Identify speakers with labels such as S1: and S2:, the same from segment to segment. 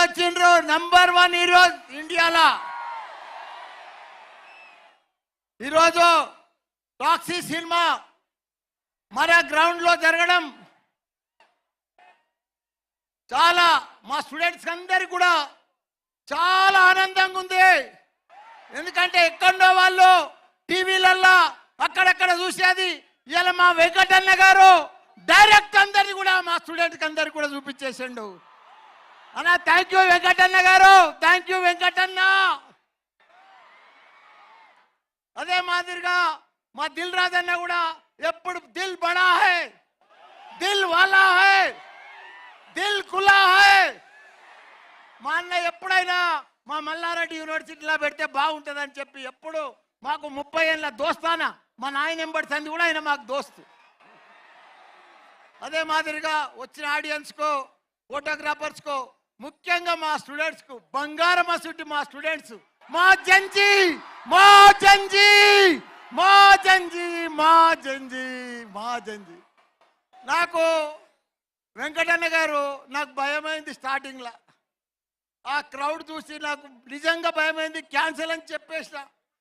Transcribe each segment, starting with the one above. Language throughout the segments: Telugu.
S1: వచ్చిండ్రు నంబర్ 1 ఈరోజు ఇండియాలో. ఈరోజు టాక్సీ సినిమా మన గ్రౌండ్ లో జరగడం చాలా మా స్టూడెంట్స్ అందరికి కూడా చాలా ఆనందంగా ఉంది. ఎందుకంటే ఎక్కడో వాళ్ళు టీవీలల్లో అక్కడక్కడ చూసేది ఇలా మా వెంకటన్న గారు డైరెక్ట్ అందరినీ కూడా మా స్టూడెంట్కి అందరికి కూడా చూపించేసిండు. అన్న థ్యాంక్ యూ వెంకటన్న గారు, థ్యాంక్ యూ వెంకటన్న. అదే మాదిరిగా మా దిల్ రాజు అన్న కూడా ఎప్పుడు దిల్ బడా హై, దిల్ వాలా హై, దిల్ ఖులా హై. మా అన్న ఎప్పుడైనా మా మల్లారెడ్డి యూనివర్సిటీలో పెడితే బాగుంటుందని చెప్పి ఎప్పుడు మాకు 30 ఏళ్ళ దోస్తాన మా నాయన ఎంబడి సంది కూడా ఆయన మాకు దోస్తు. అదే మాదిరిగా వచ్చిన ఆడియన్స్కో ఫోటోగ్రాఫర్స్కో ముఖ్యంగా మా స్టూడెంట్స్కు బంగారం అసుటి మా స్టూడెంట్స్ మా జంజీ మా జంజీ మా జంజీ మా జంజీ మా జంజీ. నాకు వెంకటన్న గారు నాకు భయమైంది స్టార్టింగ్లో. ఆ క్రౌడ్ చూసి నాకు నిజంగా భయమైంది. క్యాన్సిల్ అని చెప్పేసిన.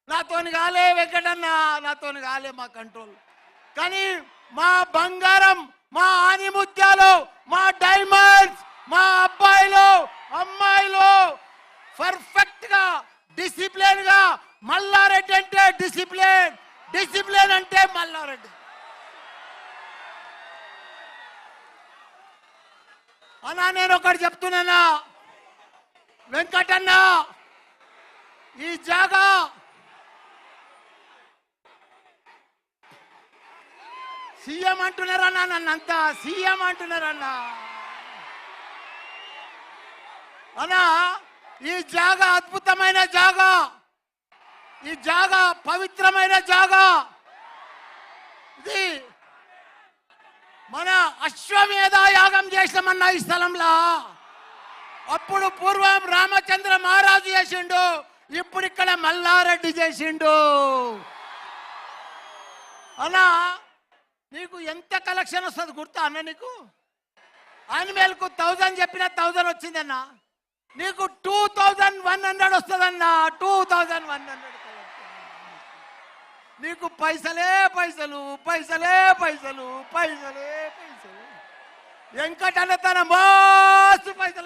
S1: నాతోని కాలే వెంకటన్న, నాతోని కాలే మా కంట్రోల్. కానీ మా బంగారం, మా ఆనిముత్యాలు, మా డైమండ్స్, మా అబ్బాయిలు అమ్మాయిలు పర్ఫెక్ట్ గా డిసిప్లిన్ గా మల్లారెడ్డి అంటే డిసిప్లిన్, డిసిప్లిన్ అంటే మల్లారెడ్డి. అన్నా నేను ఒకటి చెప్తున్నానా వెంకటన్న, ఈ జాగా సీఎం అంటున్నారన్నా, నన్నంతా సీఎం అంటున్నారన్నా. అన్నా ఈ జాగా అద్భుతమైన జాగా, ఈ జాగా పవిత్రమైన జాగా. ఇది మన అశ్వమేధ యాగం చేసామన్నా ఈ స్థలంలో. అప్పుడు పూర్వం రామచంద్ర మహారాజు చేసిండు, ఇప్పుడు ఇక్కడ మల్లారెడ్డి చేసిండు. అన్నా నీకు ఎంత కలెక్షన్ వస్తుంది గుర్తా అన్న? నీకు యానిమేల్కు 1000 చెప్పిన 1000 వచ్చిందన్నా. నీకు 2100 వస్తుందన్నా, 2100. నీకు పైసలే పైసలు, పైసలే పైసలు, పైసలే పైసలు. వెంకటన్న తన మస్తు పైసలే.